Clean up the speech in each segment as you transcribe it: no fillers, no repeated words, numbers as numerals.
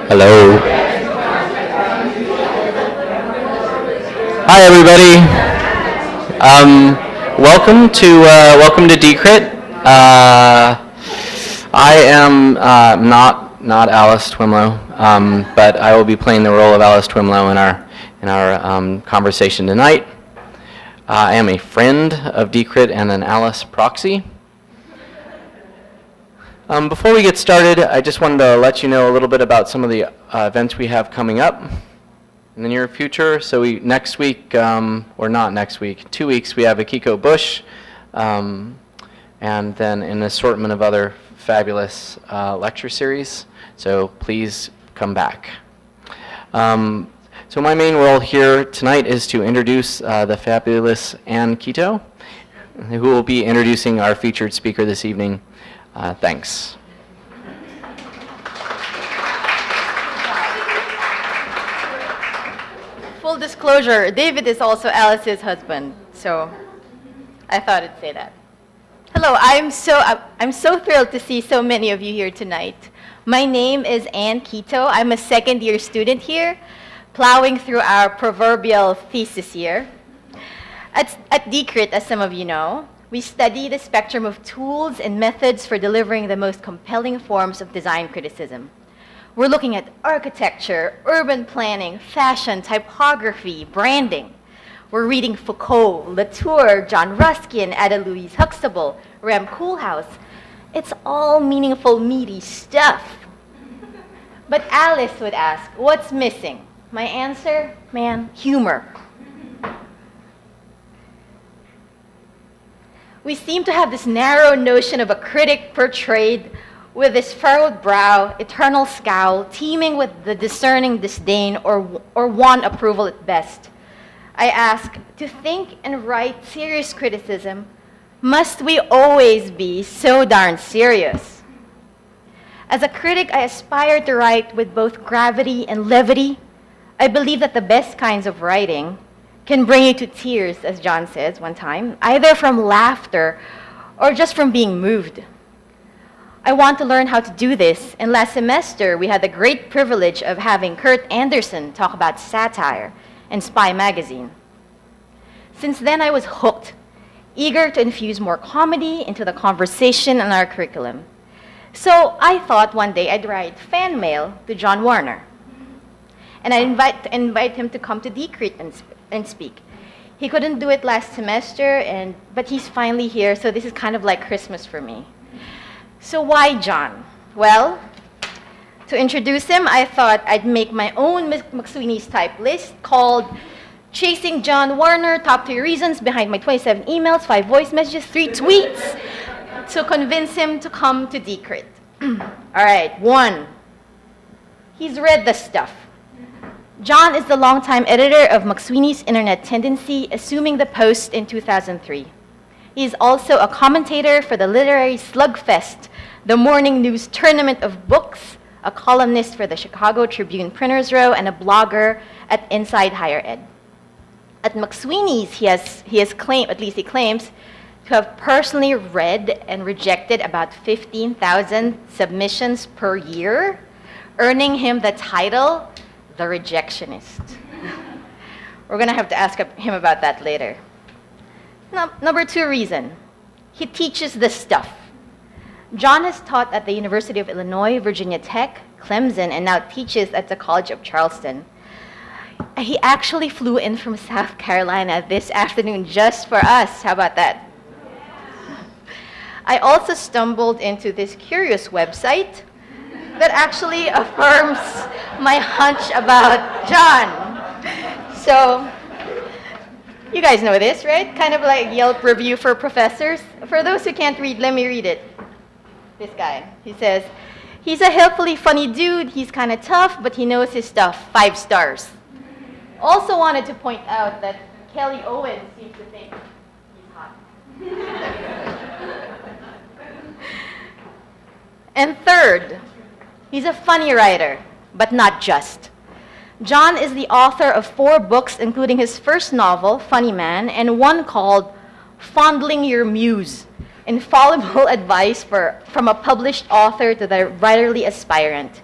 Hello. Hi, everybody. Welcome to Decrit. I am not Alice Twimlow, but I will be playing the role of Alice Twimlow in our conversation tonight. I am a friend of Decrit and an Alice proxy. Before we get started, I just wanted to let you know a little bit about some of the events we have coming up in the near future. So next week, or not next week, 2 weeks, we have Akiko Bush, and then an assortment of other fabulous lecture series. So please come back. So my main role here tonight is to introduce the fabulous Ann Quito, who will be introducing our featured speaker this evening. Thanks. Full disclosure, David is also Alice's husband, so I thought I'd say that. Hello, I'm so thrilled to see so many of you here tonight. My name is Ann Quito. I'm a second-year student here, plowing through our proverbial thesis year. At Decrit, as some of you know, we study the spectrum of tools and methods for delivering the most compelling forms of design criticism. We're looking at architecture, urban planning, fashion, typography, branding. We're reading Foucault, Latour, John Ruskin, Ada Louise Huxtable, Rem Koolhaas. It's all meaningful, meaty stuff. But Alice would ask, what's missing? My answer, man, humor. We seem to have this narrow notion of a critic portrayed with this furrowed brow, eternal scowl, teeming with the discerning disdain or wan approval at best. I ask, to think and write serious criticism, must we always be so darn serious? As a critic, I aspire to write with both gravity and levity. I believe that the best kinds of writing can bring you to tears, as John says one time, either from laughter or just from being moved. I want to learn how to do this, and last semester we had the great privilege of having Kurt Anderson talk about satire in Spy magazine. Since then I was hooked, eager to infuse more comedy into the conversation in our curriculum. So I thought one day I'd write fan mail to John Warner, and I'd invite him to come to Decrit and speak. He couldn't do it last semester, but he's finally here, so this is kind of like Christmas for me. So why John? Well, to introduce him, I thought I'd make my own McSweeney's type list called Chasing John Warner, Top 3 Reasons Behind My 27 Emails, 5 Voice Messages, 3 Tweets, to convince him to come to Decrit. All right, 1, he's read the stuff. John is the longtime editor of McSweeney's Internet Tendency, assuming the post in 2003. He is also a commentator for the literary slugfest, the morning news tournament of books, a columnist for the Chicago Tribune Printers Row, and a blogger at Inside Higher Ed. At McSweeney's, he has claimed, at least he claims, to have personally read and rejected about 15,000 submissions per year, earning him the title, the rejectionist. We're going to have to ask him about that later. Number 2 reason, he teaches the stuff. John has taught at the University of Illinois, Virginia Tech, Clemson, and now teaches at the College of Charleston. He actually flew in from South Carolina this afternoon just for us. How about that? I also stumbled into this curious website that actually affirms my hunch about John. So, you guys know this, right? Kind of like Yelp review for professors. For those who can't read, let me read it. This guy, he says, he's a helpfully funny dude, he's kind of tough, but he knows his stuff, 5 stars. Also wanted to point out that Kelly Owens seems to think he's hot. And third, he's a funny writer, but not just. John is the author of 4 books, including his first novel, Funny Man, and one called Fondling Your Muse, infallible advice from a published author to the writerly aspirant.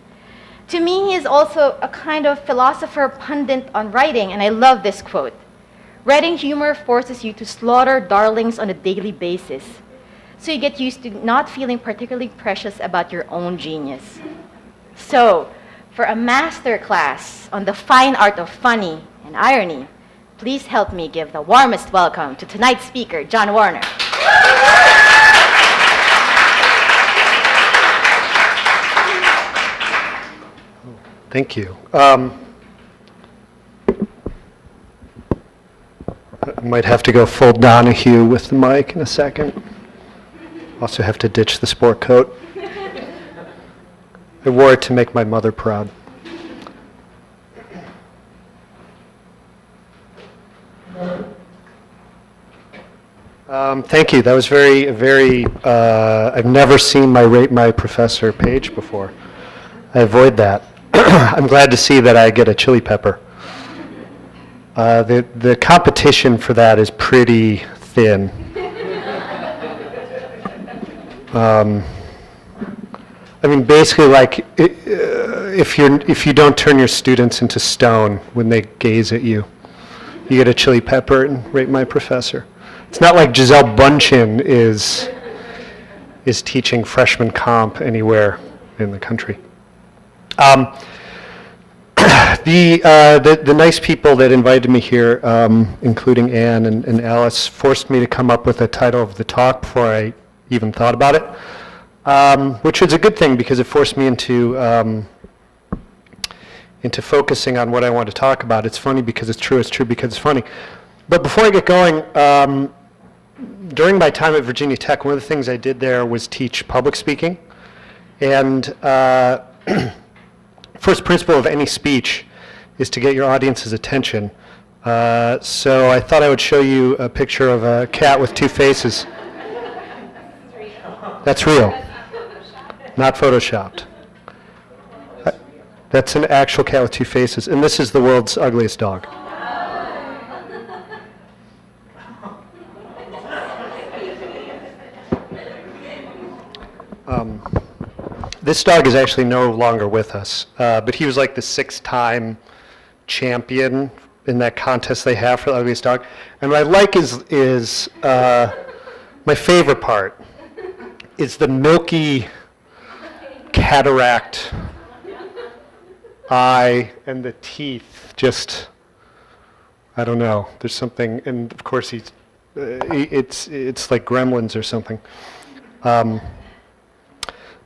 To me, he is also a kind of philosopher pundit on writing, and I love this quote. Writing humor forces you to slaughter darlings on a daily basis, so you get used to not feeling particularly precious about your own genius. So, for a master class on the fine art of funny and irony, please help me give the warmest welcome to tonight's speaker, John Warner. Thank you. I might have to go full Donahue with the mic in a second. Also have to ditch the sport coat. I wore it to make my mother proud. Thank you. That was very, I've never seen my Rate My Professor page before. I avoid that. I'm glad to see that I get a chili pepper. The competition for that is pretty thin. I mean, basically, like, if you don't turn your students into stone when they gaze at you, you get a chili pepper and Rate My Professor. It's not like Giselle Bundchen is teaching freshman comp anywhere in the country. The nice people that invited me here, including Anne and Alice, forced me to come up with a title of the talk before I even thought about it, which was a good thing because it forced me into focusing on what I want to talk about. It's funny because it's true because it's funny. But before I get going, during my time at Virginia Tech, one of the things I did there was teach public speaking. And first principle of any speech is to get your audience's attention. So I thought I would show you a picture of a cat with two faces. That's real. Not photoshopped. That's an actual cat with two faces. And this is the world's ugliest dog. This dog is actually no longer with us, but he was like the 6-time champion in that contest they have for the ugliest dog. And what I like is my favorite part is the milky cataract eye and the teeth. Just, I don't know. There's something, and of course it's like Gremlins or something.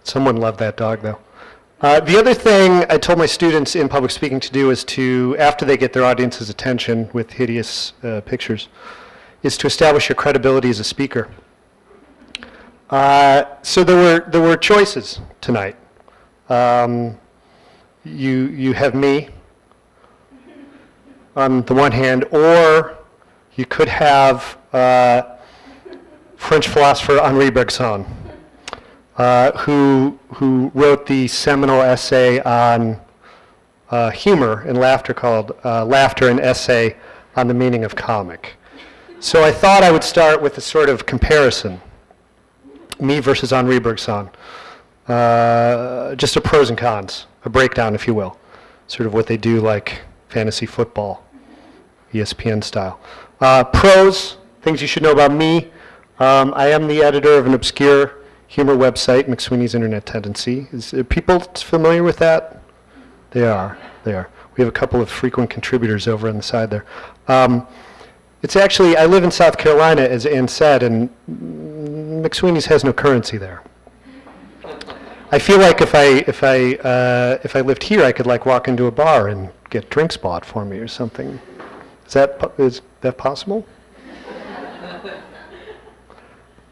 Someone loved that dog, though. The other thing I told my students in public speaking to do is to, after they get their audience's attention with hideous pictures, is to establish your credibility as a speaker. So there were choices tonight. You have me on the one hand, or you could have French philosopher Henri Bergson. Who wrote the seminal essay on humor and laughter called Laughter, an Essay on the Meaning of Comic. So I thought I would start with a sort of comparison, me versus Henri Bergson, just a pros and cons, a breakdown, if you will, sort of what they do like fantasy football, ESPN style. Pros, things you should know about me. I am the editor of an obscure humor website, McSweeney's Internet Tendency. Are people familiar with that? They are. We have a couple of frequent contributors over on the side there. It's actually, I live in South Carolina, as Ann said, and McSweeney's has no currency there. I feel like if I lived here, I could like walk into a bar and get drinks bought for me or something. Is that possible?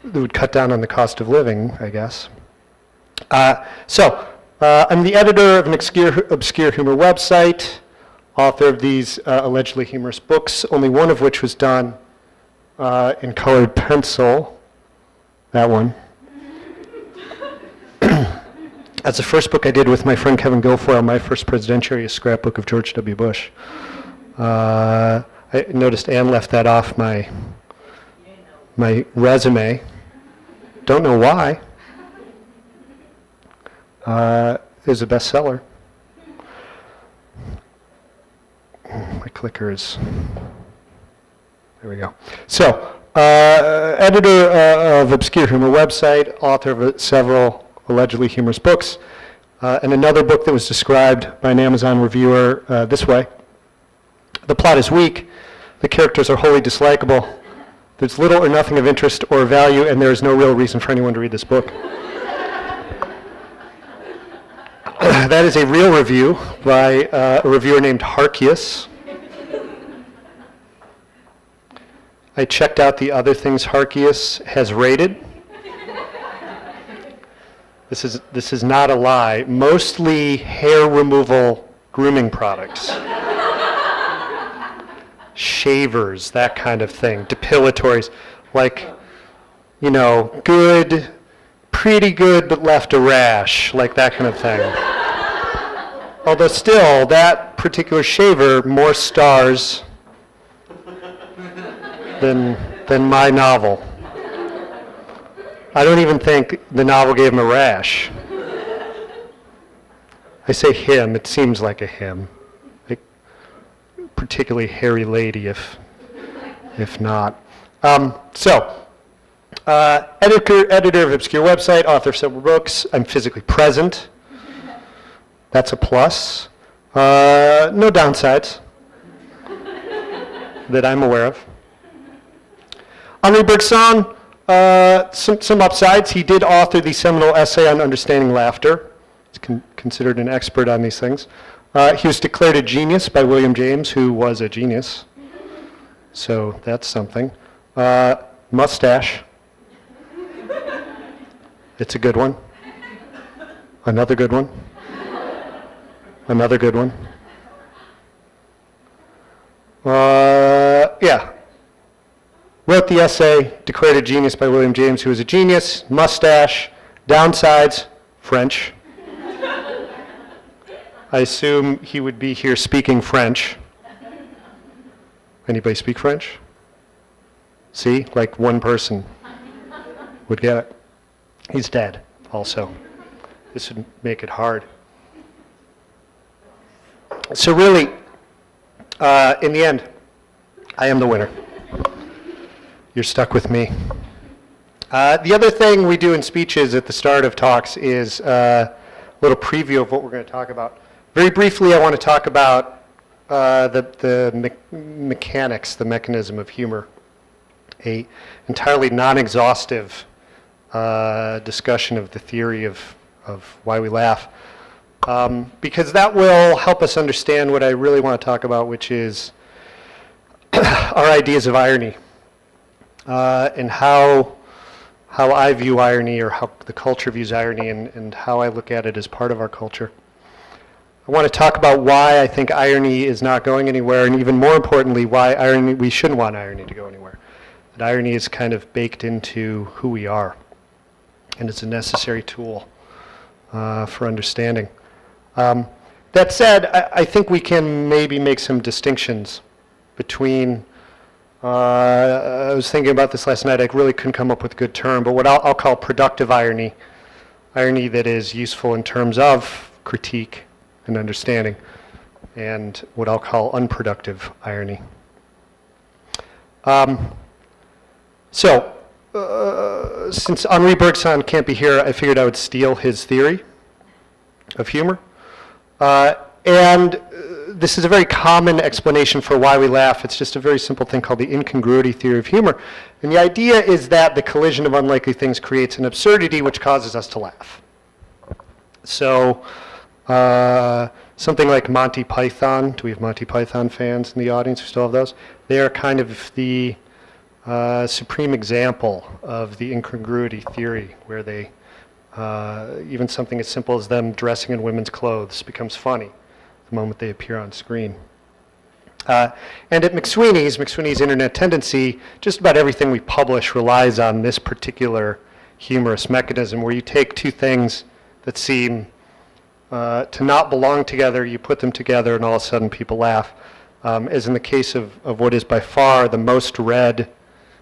It would cut down on the cost of living, I guess. So I'm the editor of an obscure humor website, author of these allegedly humorous books, only one of which was done in colored pencil. That one. That's the first book I did with my friend Kevin Guilfoyle, my first presidentiary, a scrapbook of George W. Bush. I noticed Ann left that off my resume. Don't know why. It was a bestseller. My clicker is, there we go. So, editor of Obscure Humor website, author of several allegedly humorous books, and another book that was described by an Amazon reviewer this way. The plot is weak, the characters are wholly dislikable, there's little or nothing of interest or value, and there is no real reason for anyone to read this book. That is a real review by a reviewer named Harkius. I checked out the other things Harkius has rated. This is not a lie. Mostly hair removal grooming products. Shavers, that kind of thing. Depilatories. Like, you know, good, pretty good, but left a rash. Like that kind of thing. Although still, that particular shaver, more stars than my novel. I don't even think the novel gave him a rash. I say him, it seems like a him. A particularly hairy lady, if not. Editor of Obscure website, author of several books. I'm physically present. That's a plus. No downsides that I'm aware of. Henri Bergson, some upsides. He did author the seminal essay on understanding laughter. He's considered an expert on these things. He was declared a genius by William James, who was a genius. So that's something. Mustache. It's a good one. Another good one. Another good one. Yeah. Wrote the essay, declared a genius by William James, who was a genius. Mustache. Downsides, French. I assume he would be here speaking French. Anybody speak French? See, like one person would get it. He's dead, also. This would make it hard. So really, in the end, I am the winner. You're stuck with me. The other thing we do in speeches at the start of talks is a little preview of what we're going to talk about. Very briefly, I want to talk about the mechanics, the mechanism of humor. A entirely non-exhaustive discussion of the theory of why we laugh. Because that will help us understand what I really want to talk about, which is our ideas of irony and how I view irony, or how the culture views irony, and how I look at it as part of our culture. I want to talk about why I think irony is not going anywhere, and even more importantly, why we shouldn't want irony to go anywhere. That irony is kind of baked into who we are, and it's a necessary tool for understanding. That said, I think we can maybe make some distinctions between, I was thinking about this last night, I really couldn't come up with a good term, but what I'll call productive irony, irony that is useful in terms of critique and understanding, and what I'll call unproductive irony. Since Henri Bergson can't be here, I figured I would steal his theory of humor. And this is a very common explanation for why we laugh. It's just a very simple thing called the incongruity theory of humor. And the idea is that the collision of unlikely things creates an absurdity which causes us to laugh. So something like Monty Python. Do we have Monty Python fans in the audience? We still have those? They are kind of the supreme example of the incongruity theory, where they even something as simple as them dressing in women's clothes becomes funny the moment they appear on screen. And at McSweeney's Internet Tendency, just about everything we publish relies on this particular humorous mechanism, where you take two things that seem to not belong together, you put them together, and all of a sudden people laugh. As in the case of what is by far the most read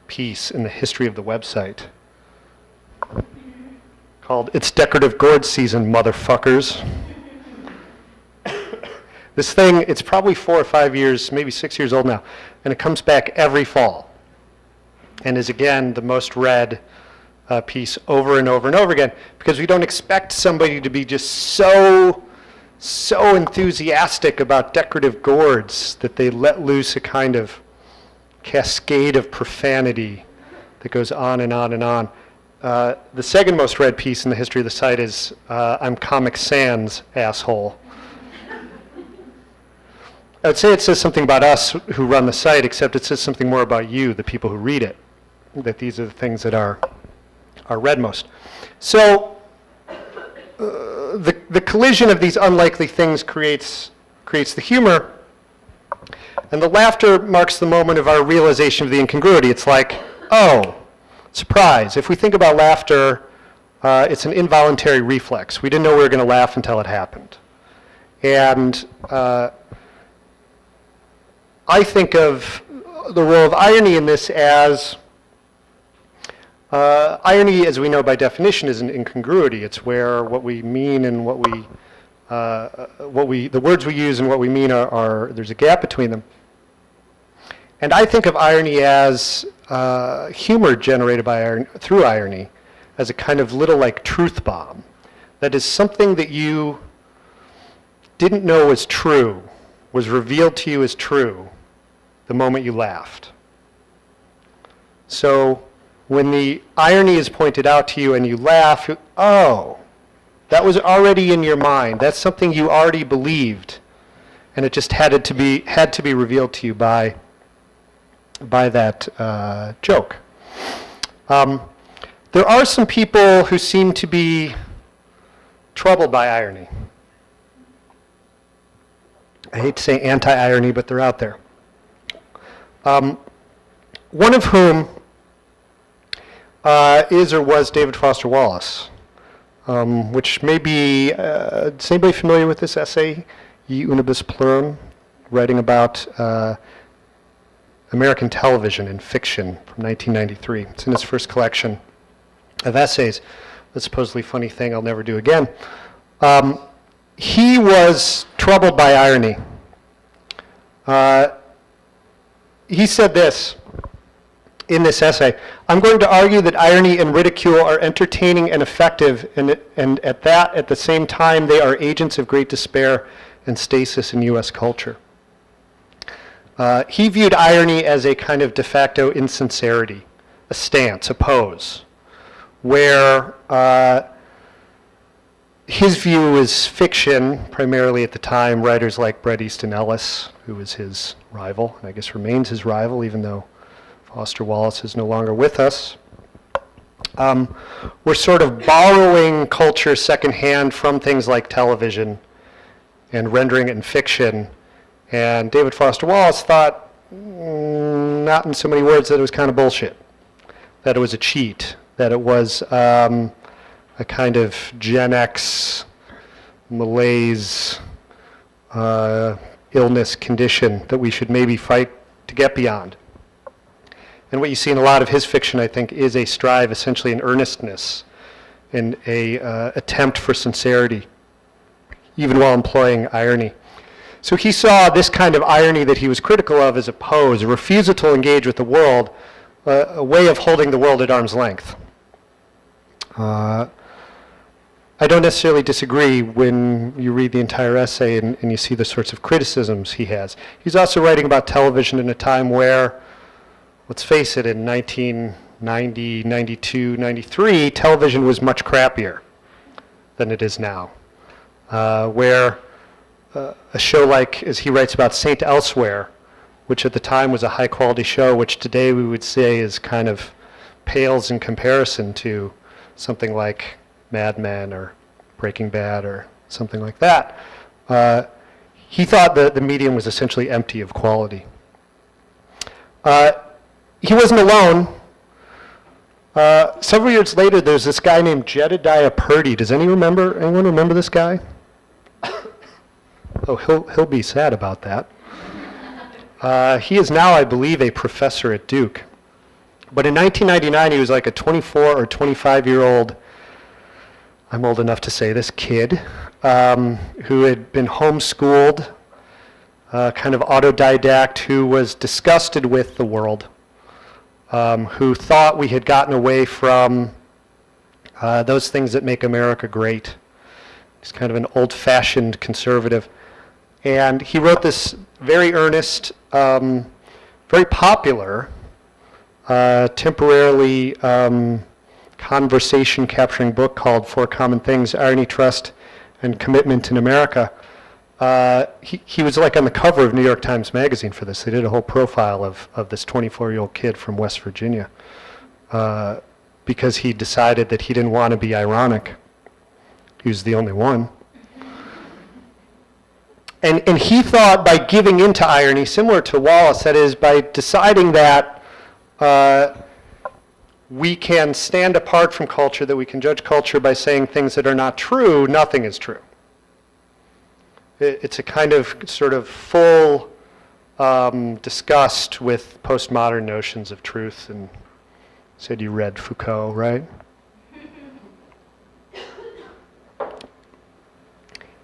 piece in the history of the website, called "It's Decorative Gourd Season, Motherfuckers," This thing, it's probably 4 or 5 years, maybe 6 years old now, and it comes back every fall and is again the most read piece over and over and over again, because we don't expect somebody to be just so enthusiastic about decorative gourds that they let loose a kind of cascade of profanity that goes on and on and on. The second most read piece in the history of the site is I'm Comic Sans, asshole. I would say it says something about us who run the site, except it says something more about you, the people who read it, that these are the things that are read most. So the collision of these unlikely things creates the humor, and the laughter marks the moment of our realization of the incongruity. It's like, oh, surprise. If we think about laughter, it's an involuntary reflex. We didn't know we were going to laugh until it happened. And I think of the role of irony in this as irony, as we know by definition, is an incongruity. It's where what we mean and the words we use and what we mean there's a gap between them. And I think of irony as humor generated through irony, as a kind of little like truth bomb. That is something that you didn't know was true, was revealed to you as true the moment you laughed. So when the irony is pointed out to you and you laugh, oh, that was already in your mind. That's something you already believed, and it just had to be revealed to you by that joke. There are some people who seem to be troubled by irony. I hate to say anti-irony, but they're out there. One of whom is or was David Foster Wallace, which may be, is anybody familiar with this essay, Ye Unibus Plurum, writing about American television and fiction from 1993. It's in his first collection of essays. The supposedly funny thing I'll never do again. He was troubled by irony. He said this in this essay: I'm going to argue that irony and ridicule are entertaining and effective, and at the same time, they are agents of great despair and stasis in U.S. culture. He viewed irony as a kind of de facto insincerity, a stance, a pose, where his view is fiction, primarily at the time. Writers like Bret Easton Ellis, who was his rival, and I guess remains his rival, even though Foster Wallace is no longer with us, we're sort of borrowing culture secondhand from things like television and rendering it in fiction. And David Foster Wallace thought, not in so many words, that it was kind of bullshit, that it was a cheat, that it was a kind of Gen X malaise, illness condition that we should maybe fight to get beyond. And what you see in a lot of his fiction, I think, is a strive, essentially an earnestness, and a attempt for sincerity, even while employing irony. So he saw this kind of irony that he was critical of as a pose, a refusal to engage with the world, a way of holding the world at arm's length. I don't necessarily disagree when you read the entire essay and you see the sorts of criticisms he has. He's also writing about television in a time where, let's face it, in 1990, 92, 93, television was much crappier than it is now. Where a show like, as he writes about, Saint Elsewhere, which at the time was a high-quality show, which today we would say is kind of pales in comparison to something like Mad Men or Breaking Bad or something like that. He thought that the medium was essentially empty of quality. He wasn't alone. Several years later, there's this guy named Jedediah Purdy. Does anyone remember this guy? Oh, he'll be sad about that. He is now, I believe, a professor at Duke. But in 1999, he was like a 24 or 25-year-old, I'm old enough to say this, kid, who had been homeschooled kind of autodidact who was disgusted with the world, who thought we had gotten away from those things that make America great. He's kind of an old-fashioned conservative. And he wrote this very earnest, very popular, temporarily conversation-capturing book called Four Common Things, Irony, Trust, and Commitment in America. He was like on the cover of New York Times Magazine for this. They did a whole profile of this 24-year-old kid from West Virginia because he decided that he didn't want to be ironic. He was the only one. And he thought by giving into irony, similar to Wallace, that is, by deciding that we can stand apart from culture, that we can judge culture by saying things that are not true, nothing is true. It's a kind of sort of full disgust with postmodern notions of truth. And said you read Foucault, right?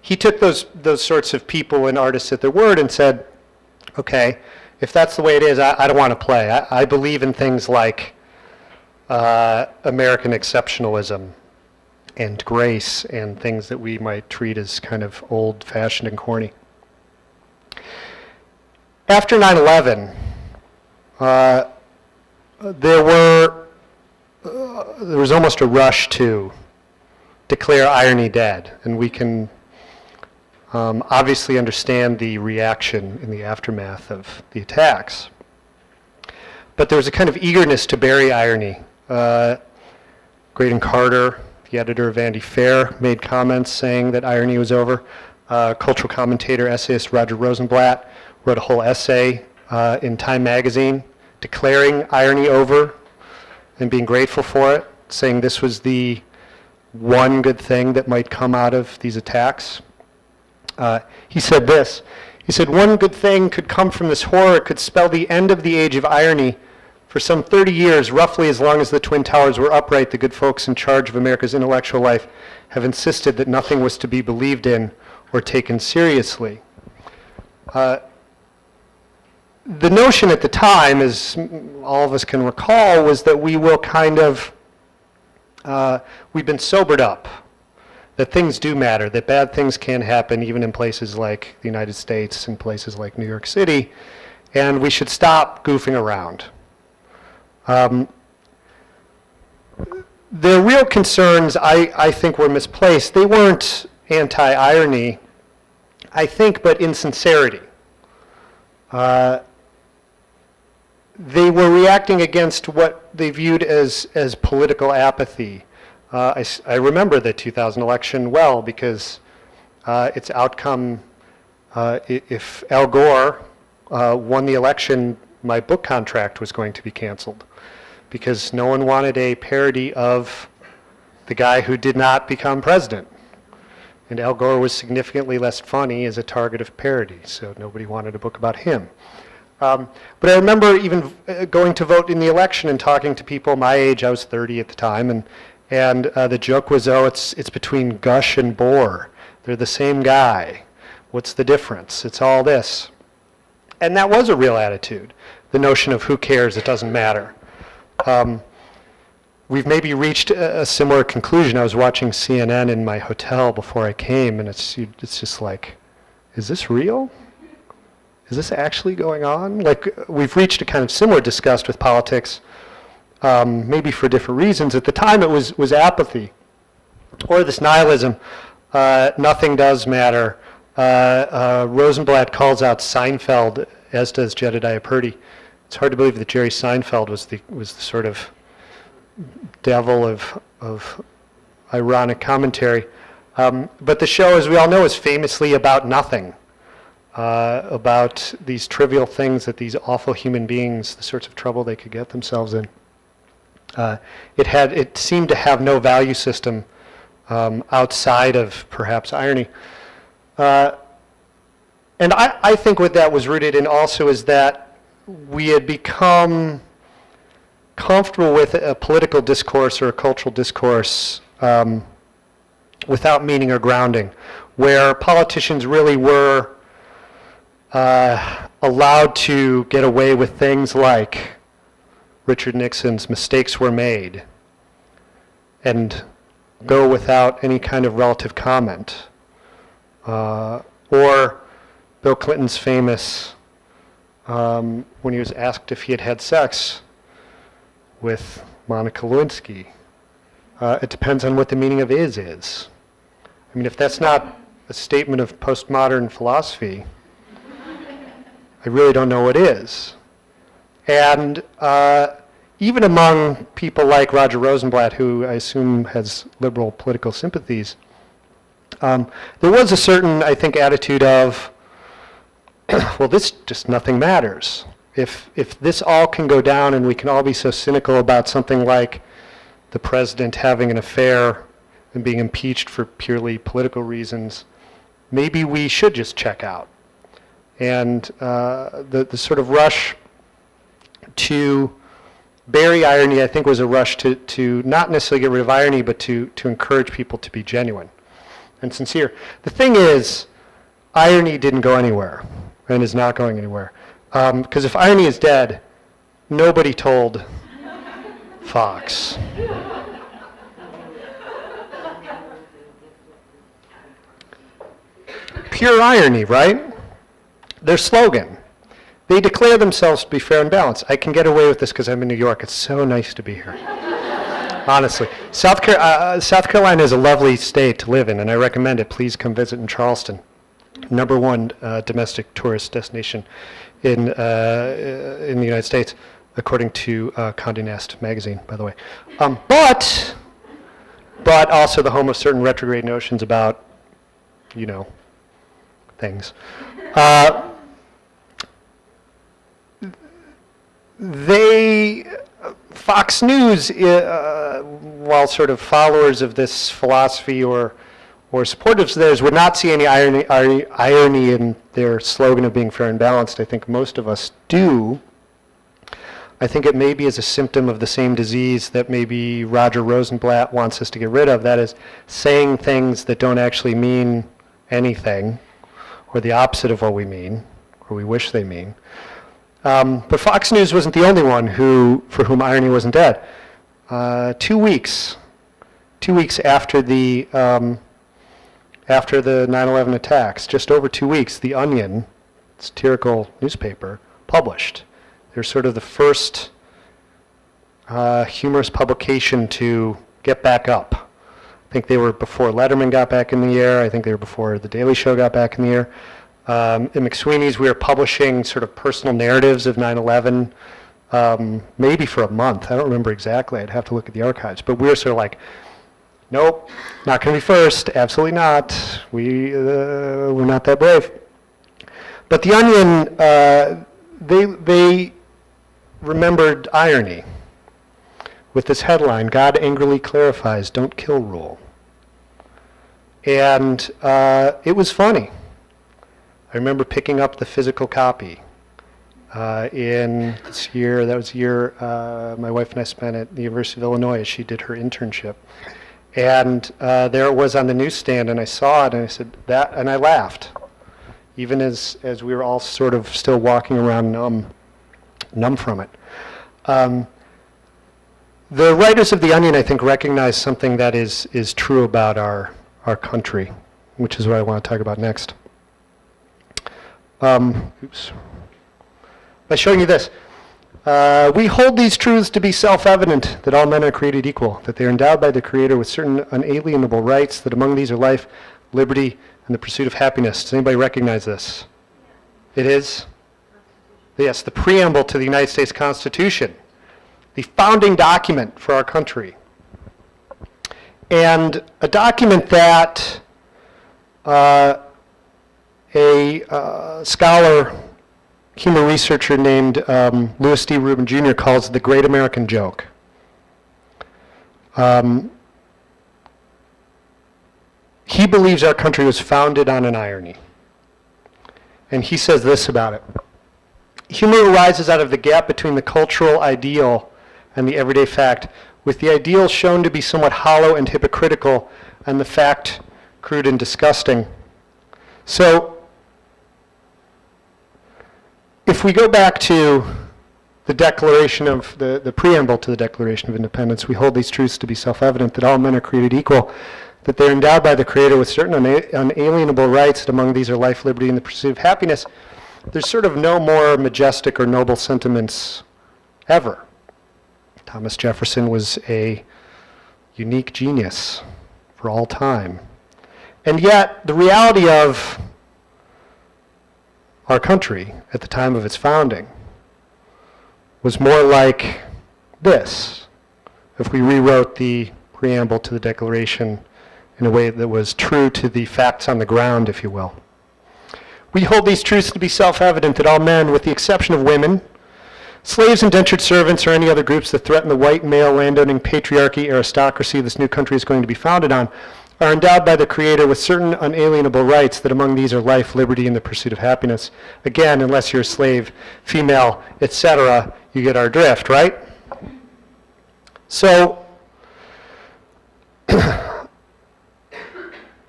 He took those sorts of people and artists at their word and said, okay, if that's the way it is, I don't want to play. I believe in things like American exceptionalism and grace and things that we might treat as kind of old-fashioned and corny. After 9/11, there was almost a rush to declare irony dead, and we can obviously understand the reaction in the aftermath of the attacks. But there was a kind of eagerness to bury irony. Graydon Carter, the editor of Vanity Fair, made comments saying that irony was over. Cultural commentator, essayist Roger Rosenblatt wrote a whole essay in Time magazine declaring irony over and being grateful for it, saying this was the one good thing that might come out of these attacks. He said this. He said, one good thing could come from this horror. It could spell the end of the age of irony. For some 30 years, roughly as long as the Twin Towers were upright, the good folks in charge of America's intellectual life have insisted that nothing was to be believed in or taken seriously. The notion at the time, as all of us can recall, was that we will kind of, we've been sobered up, that things do matter, that bad things can happen even in places like the United States and places like New York City, and we should stop goofing around. Their real concerns, I think, were misplaced. They weren't anti-irony, I think, but insincerity. They were reacting against what they viewed as political apathy. I remember the 2000 election well because its outcome, if Al Gore won the election, my book contract was going to be canceled because no one wanted a parody of the guy who did not become president. And Al Gore was significantly less funny as a target of parody, so nobody wanted a book about him. But I remember even going to vote in the election and talking to people my age. I was 30 at the time, and the joke was, oh, it's between Gush and Bohr. They're the same guy. What's the difference? It's all this. And that was a real attitude, the notion of who cares, it doesn't matter. We've maybe reached a similar conclusion. I was watching CNN in my hotel before I came, and it's just like, is this real? Is this actually going on? Like, we've reached a kind of similar disgust with politics, maybe for different reasons. At the time, it was apathy, or this nihilism. Nothing does matter. Rosenblatt calls out Seinfeld, as does Jedediah Purdy. It's hard to believe that Jerry Seinfeld was the sort of devil of ironic commentary. But the show, as we all know, is famously about nothing. About these trivial things that these awful human beings, the sorts of trouble they could get themselves in. It seemed to have no value system outside of perhaps irony. And I think what that was rooted in also is that we had become comfortable with a political discourse or a cultural discourse without meaning or grounding, where politicians really were allowed to get away with things like Richard Nixon's mistakes were made and go without any kind of relative comment. Or Bill Clinton's famous, when he was asked if he had had sex with Monica Lewinsky. It depends on what the meaning of is. I mean, if that's not a statement of postmodern philosophy, I really don't know what is. And even among people like Roger Rosenblatt, who I assume has liberal political sympathies, there was a certain, I think, attitude of, well, this just nothing matters. If this all can go down and we can all be so cynical about something like the president having an affair and being impeached for purely political reasons, maybe we should just check out. And the sort of rush to bury irony, I think, was a rush to not necessarily get rid of irony, but to encourage people to be genuine and sincere. The thing is, irony didn't go anywhere and is not going anywhere. Because if irony is dead, nobody told Fox. Pure irony, right? Their slogan. They declare themselves to be fair and balanced. I can get away with this because I'm in New York. It's so nice to be here. Honestly. South Carolina is a lovely state to live in, and I recommend it. Please come visit in Charleston. #1 domestic tourist destination in the United States, according to Condé Nast magazine, by the way. But also the home of certain retrograde notions about, things. Fox News, while sort of followers of this philosophy or supporters of theirs, would not see any irony in their slogan of being fair and balanced. I think most of us do. I think it maybe is a symptom of the same disease that maybe Roger Rosenblatt wants us to get rid of, that is saying things that don't actually mean anything, or the opposite of what we mean, or we wish they mean. But Fox News wasn't the only one for whom irony wasn't dead. 2 weeks after the 9/11 attacks, just over 2 weeks, The Onion, satirical newspaper, published. They're sort of the first humorous publication to get back up. I think they were before Letterman got back in the air. I think they were before The Daily Show got back in the air. In McSweeney's, we were publishing sort of personal narratives of 9/11, maybe for a month. I don't remember exactly. I'd have to look at the archives. But we were sort of like, nope, not going to be first. Absolutely not. We're not that brave. But The Onion, they remembered irony with this headline, "God angrily clarifies, don't kill rule." And it was funny. I remember picking up the physical copy in this year. That was the year my wife and I spent at the University of Illinois as she did her internship. And there it was on the newsstand, and I saw it, and I said, that, and I laughed, even as we were all sort of still walking around numb from it. The writers of The Onion, I think, recognize something that is true about our country, which is what I want to talk about next. By showing you this. We hold these truths to be self-evident, that all men are created equal, that they are endowed by the Creator with certain unalienable rights, that among these are life, liberty, and the pursuit of happiness. Does anybody recognize this? It is? Yes, the preamble to the United States Constitution, the founding document for our country. And a document that a scholar, humor researcher named Louis D. Rubin Jr. calls the Great American Joke. He believes our country was founded on an irony. And he says this about it. Humor arises out of the gap between the cultural ideal and the everyday fact, with the ideal shown to be somewhat hollow and hypocritical, and the fact crude and disgusting. So, if we go back to the Declaration of, the preamble to the Declaration of Independence, we hold these truths to be self-evident, that all men are created equal, that they're endowed by the Creator with certain unalienable rights, that among these are life, liberty, and the pursuit of happiness. There's sort of no more majestic or noble sentiments ever. Thomas Jefferson was a unique genius for all time. And yet, the reality of our country at the time of its founding was more like this, if we rewrote the preamble to the Declaration in a way that was true to the facts on the ground, if you will. We hold these truths to be self-evident, that all men, with the exception of women, slaves, indentured servants, or any other groups that threaten the white male landowning patriarchy aristocracy this new country is going to be founded on, are endowed by the Creator with certain unalienable rights, that among these are life, liberty, and the pursuit of happiness. Again, unless you're a slave, female, etc., you get our drift, right? So,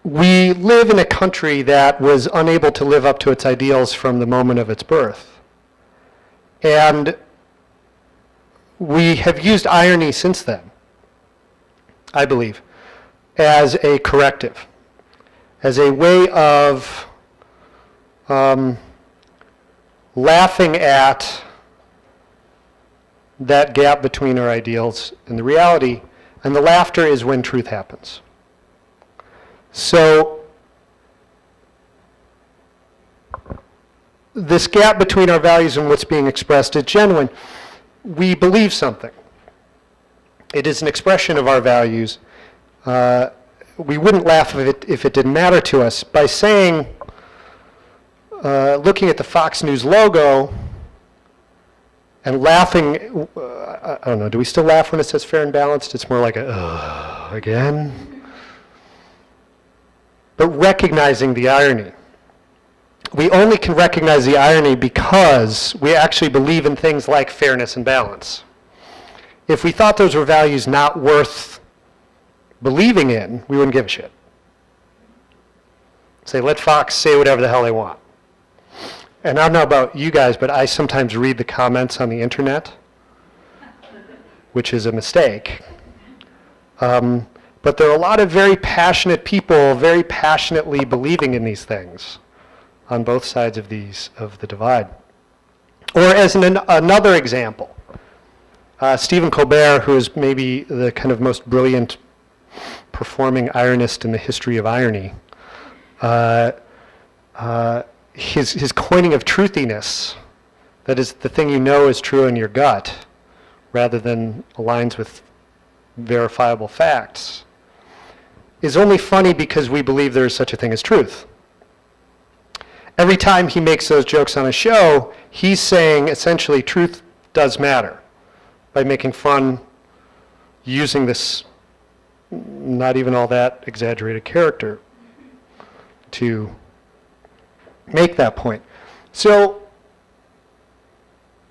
we live in a country that was unable to live up to its ideals from the moment of its birth. And we have used irony since then, I believe, as a corrective, as a way of laughing at that gap between our ideals and the reality, and the laughter is when truth happens. So, this gap between our values and what's being expressed is genuine. We believe something. It is an expression of our values. We wouldn't laugh if it didn't matter to us. By saying, looking at the Fox News logo and laughing, I don't know, do we still laugh when it says fair and balanced? It's more like again? But recognizing the irony. We only can recognize the irony because we actually believe in things like fairness and balance. If we thought those were values not worth believing in, we wouldn't give a shit. Say, let Fox say whatever the hell they want. And I don't know about you guys, but I sometimes read the comments on the internet, which is a mistake. But there are a lot of very passionate people, very passionately believing in these things on both sides of the divide. Or as another example, Stephen Colbert, who is maybe the kind of most brilliant performing ironist in the history of irony, his coining of truthiness, that is the thing you know is true in your gut, rather than aligns with verifiable facts, is only funny because we believe there is such a thing as truth. Every time he makes those jokes on a show, he's saying essentially truth does matter, by making fun, using this not even all that exaggerated character to make that point. So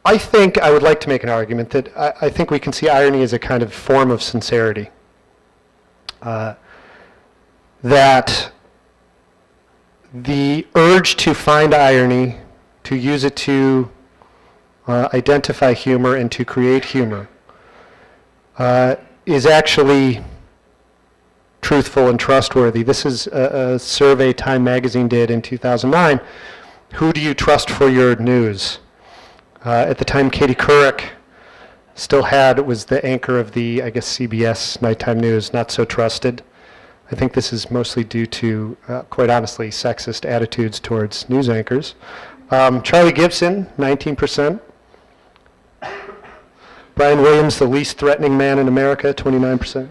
I think I would like to make an argument that I think we can see irony as a kind of form of sincerity. That the urge to find irony, to use it to identify humor and to create humor, is actually truthful and trustworthy. This is a survey Time Magazine did in 2009. Who do you trust for your news? At the time, Katie Couric was the anchor of the, I guess, CBS nighttime news, not so trusted. I think this is mostly due to, quite honestly, sexist attitudes towards news anchors. Charlie Gibson, 19%. Brian Williams, the least threatening man in America, 29%.